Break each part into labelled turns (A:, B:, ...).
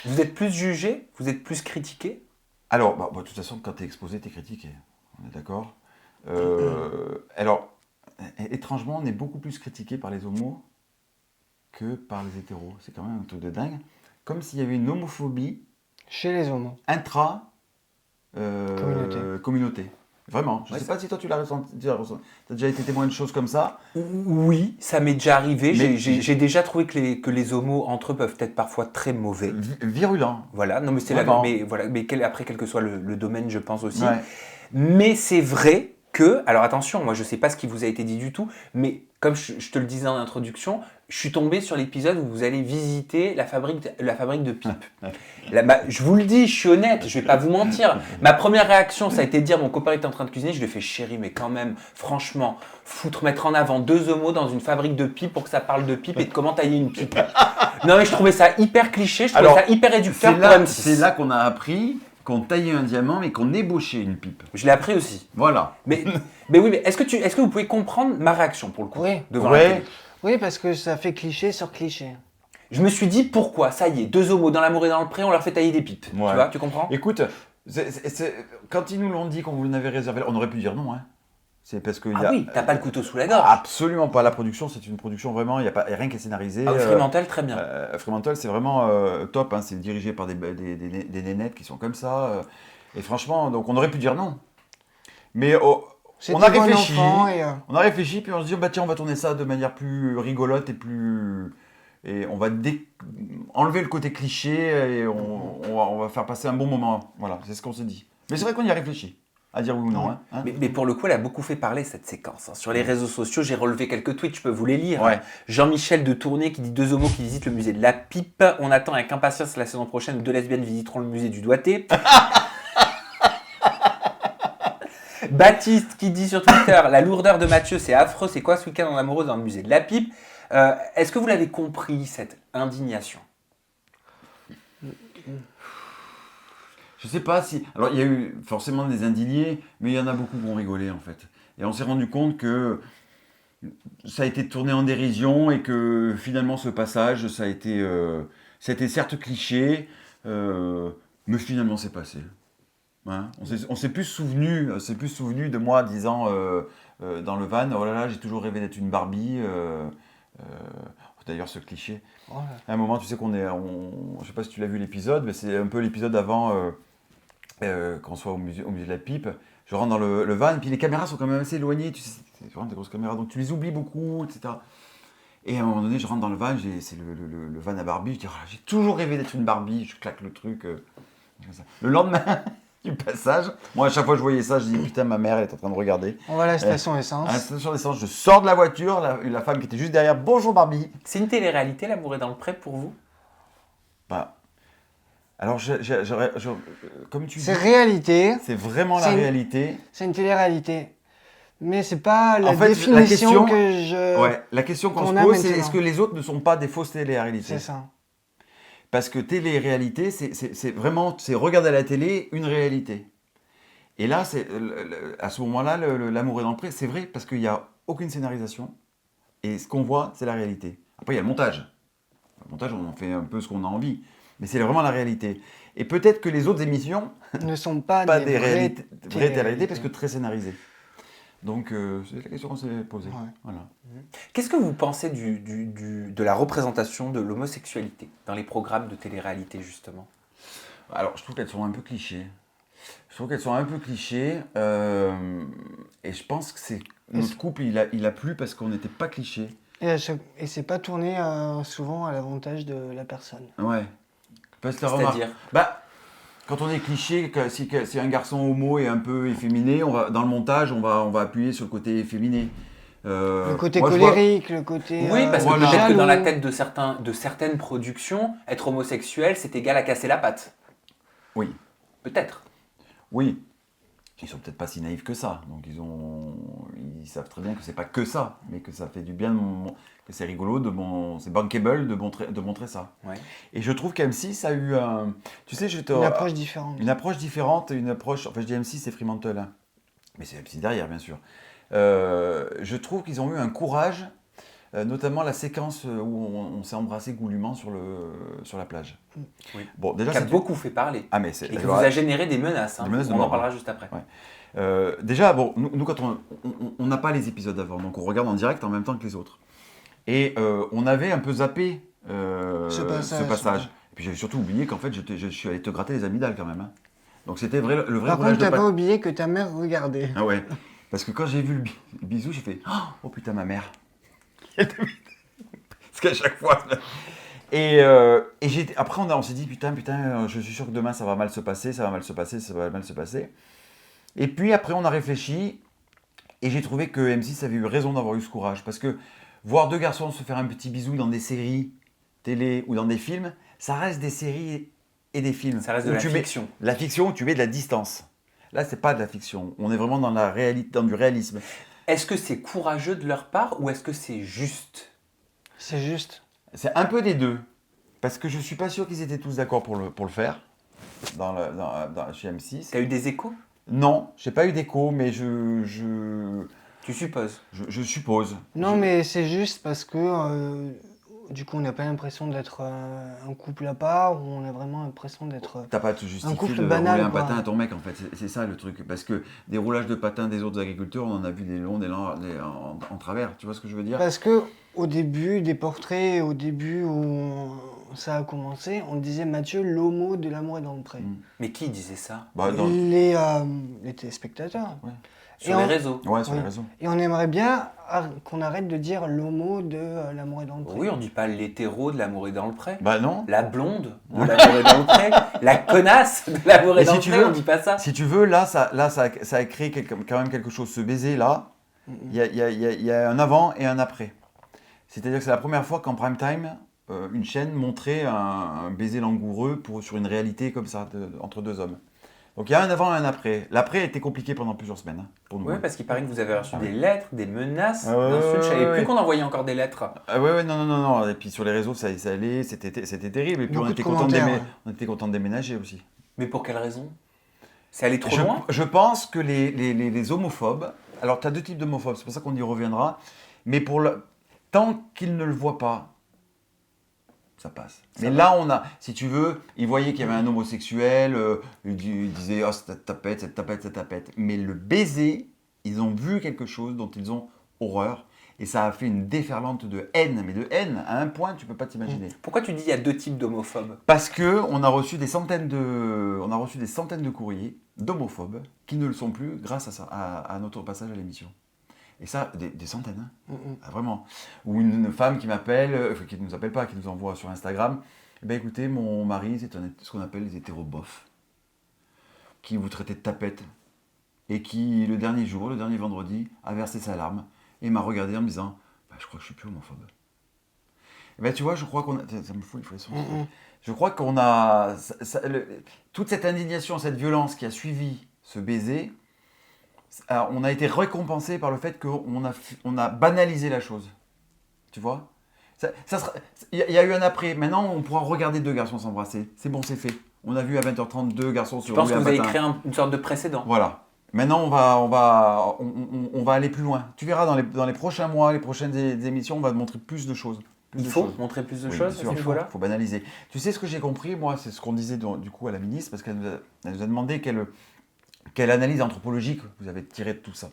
A: Vous êtes plus jugé? Vous êtes plus critiqué?
B: Alors, de toute façon, quand tu es exposé, tu es critiqué. On est d'accord. Alors, étrangement, on est beaucoup plus critiqué par les homos que par les hétéros. C'est quand même un truc de dingue. Comme s'il y avait une homophobie
C: Chez les homos.
B: intra
C: Communauté.
B: Vraiment. Je ne sais pas si toi tu l'as ressenti. Tu as déjà été témoin de choses comme ça.
A: Oui, ça m'est déjà arrivé.
B: Mais
A: J'ai déjà trouvé que les homos entre eux peuvent être parfois très mauvais.
B: Virulent.
A: Voilà, non mais c'est
B: Vraiment.
A: mais voilà, après quel que soit le domaine, je pense aussi.
B: Ouais.
A: Mais c'est vrai que, alors attention, moi je sais pas ce qui vous a été dit du tout, mais comme je te le disais en introduction, je suis tombé sur l'épisode où vous allez visiter la fabrique de pipes. Là, je vous le dis, je suis honnête, je vais pas vous mentir. Ma première réaction, ça a été de dire, mon copain était en train de cuisiner, je lui ai fait chérie, mais quand même, franchement, mettre en avant deux homos dans une fabrique de pipes pour que ça parle de pipes et de comment tailler une pipe. Non mais je trouvais ça hyper cliché, je trouvais ça hyper réducteur pour M6.
B: C'est là qu'on a appris qu'on taillait un diamant mais qu'on ébauchait une pipe.
A: Je l'ai appris aussi.
B: Voilà.
A: Mais oui, mais est-ce que vous pouvez comprendre ma réaction pour le coup
C: Oui.
A: devant la télé?
C: Oui, parce que ça fait cliché sur cliché.
A: Je me suis dit pourquoi, ça y est, deux homos dans l'amour et dans le pré, on leur fait tailler des pipes.
B: Ouais.
A: Tu vois, tu comprends?
B: Écoute, quand ils nous l'ont dit qu'on vous l'avait réservé, on aurait pu dire non. Hein. C'est parce que
A: Oui, t'as pas le couteau sous la gorge.
B: Absolument pas. La production, c'est une production vraiment, il n'y a rien qui est scénarisé.
A: Fremantle, très bien.
B: Fremantle, c'est vraiment top. Hein, c'est dirigé par des nénettes qui sont comme ça. Et franchement, donc on aurait pu dire non. Mais on a réfléchi. On a réfléchi, puis on se dit, tiens, on va tourner ça de manière plus rigolote et on va enlever le côté cliché et on va faire passer un bon moment. Voilà, c'est ce qu'on s'est dit. Mais c'est vrai qu'on y a réfléchi, à dire oui ou non. Hein.
A: Mais pour le coup, elle a beaucoup fait parler cette séquence. Hein. Sur les réseaux sociaux, j'ai relevé quelques tweets, je peux vous les lire.
B: Ouais.
A: Hein. Jean-Michel de Tournai qui dit deux homos qui visitent le musée de la pipe. On attend avec impatience la saison prochaine où deux lesbiennes visiteront le musée du doigté. Baptiste qui dit sur Twitter, la lourdeur de Mathieu, c'est affreux, c'est quoi ce week-end en amoureux dans le musée de la pipe? Est-ce que vous l'avez compris, cette indignation?
B: Je sais pas si... Alors, il y a eu forcément des indignés, mais il y en a beaucoup qui ont rigolé, en fait. Et on s'est rendu compte que ça a été tourné en dérision et que finalement, ce passage, ça a été certes cliché, mais finalement, c'est passé. Hein, on s'est plus souvenu de moi disant dans le van, oh là là, j'ai toujours rêvé d'être une Barbie. D'ailleurs, ce cliché.
C: Oh là.
B: À un moment, tu sais je sais pas si tu l'as vu l'épisode, mais c'est un peu l'épisode avant qu'on soit au musée de la pipe. Je rentre dans le van, puis les caméras sont quand même assez éloignées. Tu sais, c'est vraiment des grosses caméras, donc tu les oublies beaucoup, etc. Et à un moment donné, je rentre dans le van, c'est le van à Barbie. Je dis, j'ai toujours rêvé d'être une Barbie. Je claque le truc. Le lendemain du passage, moi à chaque fois que je voyais ça, je dis putain, ma mère elle est en train de regarder.
C: On va à la station essence.
B: À la station d'essence, je sors de la voiture, la femme qui était juste derrière, bonjour Barbie.
A: C'est une télé-réalité, l'amour est dans le pré pour vous?
B: Alors, comme tu dis,
C: C'est réalité.
B: c'est vraiment la réalité.
C: C'est une télé-réalité. Mais c'est pas la
B: En fait,
C: définition que je...
B: Ouais, la question qu'on se
C: qu'on a
B: pose, c'est
C: maintenant.
B: est-ce que les autres ne sont pas des fausses télé-réalités?
C: C'est ça.
B: Parce que télé-réalité, c'est vraiment, c'est regarder à la télé une réalité. Et là, à ce moment-là, l'amour est dans le pré, c'est vrai, parce qu'il n'y a aucune scénarisation. Et ce qu'on voit, c'est la réalité. Après, il y a le montage. Le montage, on en fait un peu ce qu'on a envie. Mais c'est vraiment la réalité. Et peut-être que les autres émissions
C: ne sont pas
B: des vraies
C: réalités
B: télé-réalités, parce que très scénarisées. Donc, c'est la question qu'on s'est posée.
C: Ouais.
B: Voilà.
A: Qu'est-ce que vous pensez de la représentation de l'homosexualité dans les programmes de télé-réalité, justement?
B: Alors, je trouve qu'elles sont un peu clichés. Et je pense que notre couple, il a plu parce qu'on n'était pas clichés.
C: Et c'est pas tourné souvent à l'avantage de la personne.
B: Ouais.
A: C'est-à-dire
B: quand on est cliché, si un garçon homo est un peu efféminé, dans le montage, on va appuyer sur le côté efféminé.
C: Le côté colérique, le côté...
A: Oui, parce que
B: voilà.
A: peut-être que dans la tête de certaines productions, être homosexuel, c'est égal à casser la patte.
B: Oui.
A: Peut-être.
B: Oui. Ils sont peut-être pas si naïfs que ça. Donc ils savent très bien que c'est pas que ça, mais que ça fait du bien, que c'est rigolo, c'est bankable de montrer ça.
A: Ouais.
B: Et je trouve qu'M6 a eu
C: une approche différente.
B: Enfin, je dis M6, c'est Fremantle, hein. Mais c'est M6 derrière, bien sûr. Je trouve qu'ils ont eu un courage notamment la séquence où on s'est embrassé goulûment sur la plage.
A: Oui.
B: Bon, déjà,
A: Qui a
B: c'est
A: beaucoup fait parler.
B: Ah, mais c'est...
A: Et qui vous a généré des menaces.
B: Des menaces de
A: on en
B: mort,
A: parlera juste après.
B: Ouais. Déjà, bon, nous quand on n'a pas les épisodes avant, donc on regarde en direct en même temps que les autres. Et on avait un peu zappé ce passage. Et puis j'avais surtout oublié qu'en fait, je suis allé te gratter les amygdales quand même. Hein. Donc c'était le vrai
C: Par
B: roulage
C: contre,
B: de
C: t'as pas oublié que ta mère regardait.
B: Ah ouais. Parce que quand j'ai vu le bisou, j'ai fait oh putain, ma mère. Parce qu'à chaque fois. Et après, on s'est dit putain, je suis sûr que demain ça va mal se passer, ça va mal se passer. Et puis après, on a réfléchi et j'ai trouvé que M6 avait eu raison d'avoir eu ce courage. Parce que voir deux garçons se faire un petit bisou dans des séries télé ou dans des films, ça reste des séries et des films.
A: Ça reste de la fiction.
B: La fiction où tu mets de la distance. Là, c'est pas de la fiction. On est vraiment dans la réalité, dans du réalisme.
A: Est-ce que c'est courageux de leur part ou est-ce que c'est juste?
C: C'est juste.
B: C'est un peu des deux. Parce que je suis pas sûr qu'ils étaient tous d'accord pour le faire chez M6.
A: T'as eu des échos?
B: Non, j'ai pas eu d'écho, mais
A: Tu supposes?
B: je suppose.
C: Non, mais c'est juste parce que du coup, on n'a pas l'impression d'être un couple à part, ou on a vraiment l'impression d'être.
B: T'as pas à te justifier
C: couple
B: de
C: banal,
B: rouler un
C: quoi.
B: patin à ton mec, en fait. C'est ça le truc. Parce que des roulages de patins des autres agriculteurs, on en a vu des longs, en travers. Tu vois ce que je veux dire?
C: Parce que au début des portraits, au début où ça a commencé, on disait Mathieu, l'homo de l'amour est dans le pré.
A: Mais qui disait ça?
B: Bah,
C: Les téléspectateurs.
B: Ouais.
A: Sur les réseaux?
B: Ouais, sur
C: Oui.
B: les réseaux.
C: Et on aimerait bien qu'on arrête de dire l'homo de l'amour est dans le pré.
A: Oui, on dit pas l'hétéro de l'amour est dans le pré.
B: Bah non.
A: La blonde de l'amour est dans le pré. La connasse de l'amour est
B: Et
A: dans
B: si
A: le
B: tu
A: pré,
B: veux-
A: on dit pas ça.
B: Si tu veux, ça a créé quand même quelque chose. Ce baiser là, il y a un avant et un après. C'est-à-dire que c'est la première fois qu'en prime time, une chaîne montrait un baiser langoureux sur une réalité comme ça, entre deux hommes. Donc il y a un avant et un après. L'après a été compliqué pendant plusieurs semaines hein, pour nous.
A: Oui, parce qu'il paraît que vous avez reçu des lettres, des menaces,
B: Ah ouais,
A: d'insultes. Je savais
B: ouais.
A: plus qu'on envoyait encore des lettres.
B: Ah ouais, non. Et puis sur les réseaux, ça allait, c'était terrible. Et puis
C: Beaucoup
B: on
C: de
B: était
C: commentaires, ouais.
B: on était content de déménager aussi.
A: Mais pour quelle raison? C'est allé trop loin?
B: Je pense que les homophobes, alors tu as deux types d'homophobes, c'est pour ça qu'on y reviendra, mais tant qu'ils ne le voient pas, ça passe. Mais là, si tu veux, ils voyaient qu'il y avait un homosexuel, ils disaient « Oh, cette tapette ». Mais le baiser, ils ont vu quelque chose dont ils ont horreur, et ça a fait une déferlante de haine, mais de haine à un point, tu peux pas t'imaginer.
A: Pourquoi tu dis il y a deux types d'homophobes?
B: Parce que on a reçu des centaines de courriers d'homophobes qui ne le sont plus grâce à ça, à notre passage à l'émission. Et ça, des centaines, hein. Ah, vraiment. Ou une femme qui m'appelle, qui ne nous appelle pas, qui nous envoie sur Instagram. Eh bien, écoutez, mon mari, c'est ce qu'on appelle les hétérobofs, qui vous traitait de tapette et qui, le dernier vendredi, a versé sa larme et m'a regardé en me disant bah, je crois que je suis plus homophobe. Eh ben, tu vois, je crois qu'on a. Ça me fout les frissons. Je crois qu'on a. Toute cette indignation, cette violence qui a suivi ce baiser, on a été récompensé par le fait qu'on a banalisé la chose. Tu vois? Il y a eu un après. Maintenant, on pourra regarder deux garçons s'embrasser. C'est bon, c'est fait. On a vu à 20h30 deux garçons
A: Je
B: sur
A: pense que
B: un
A: vous avez
B: patin.
A: créé une sorte de précédent.
B: Voilà. Maintenant, on va aller plus loin. Tu verras dans les prochains mois, les prochaines émissions, on va te montrer plus de choses.
A: Il faut montrer plus de choses à ce niveau-là.
B: Il faut banaliser. Tu sais ce que j'ai compris, moi, c'est ce qu'on disait du coup à la ministre, parce qu'elle nous a demandé quelle analyse anthropologique vous avez tirée de tout ça.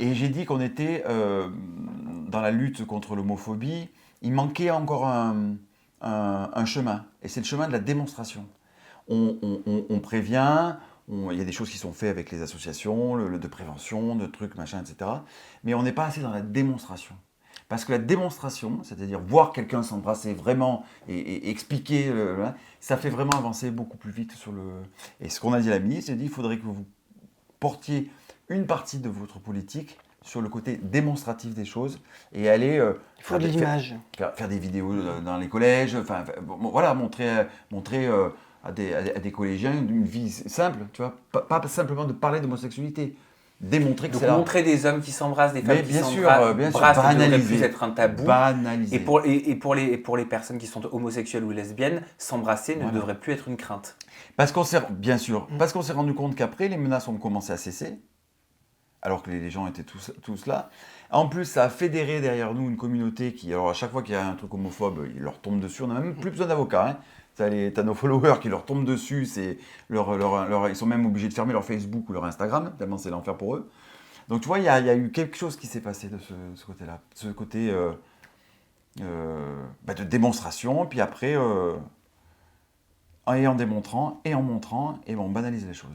B: Et j'ai dit qu'on était dans la lutte contre l'homophobie, il manquait encore un chemin, et c'est le chemin de la démonstration. On prévient, il y a des choses qui sont faites avec les associations, de prévention, de trucs, machin, etc. Mais on n'est pas assez dans la démonstration. Parce que la démonstration, c'est-à-dire voir quelqu'un s'embrasser vraiment et expliquer, ça fait vraiment avancer beaucoup plus vite sur le... Et ce qu'on a dit à la ministre, elle a dit il faudrait que vous portiez une partie de votre politique sur le côté démonstratif des choses et aller
C: Il faut de l'image.
B: faire des vidéos dans les collèges, voilà, montrer à des collégiens une vie simple, tu vois, pas simplement de parler d'homosexualité. Démontrer que
A: Donc
B: c'est là.
A: montrer des hommes qui s'embrassent, des femmes qui
B: bien sûr,
A: s'embrassent, ça ne devrait
B: banaliser.
A: plus être un tabou.
B: Banaliser.
A: Et pour les personnes qui sont homosexuelles ou lesbiennes, s'embrasser ne devrait plus être une crainte.
B: Parce qu'on s'est rendu compte qu'après, les menaces ont commencé à cesser. alors que les gens étaient tous là. En plus, ça a fédéré derrière nous une communauté qui, alors à chaque fois qu'il y a un truc homophobe, ils leur tombent dessus. On n'a même plus besoin d'avocats. Hein. T'as nos followers qui leur tombent dessus. Ils sont même obligés de fermer leur Facebook ou leur Instagram, tellement c'est l'enfer pour eux. Donc tu vois, il y a eu quelque chose qui s'est passé de ce côté-là. Ce côté de démonstration, puis après, en démontrant et en montrant, et on banalise les choses.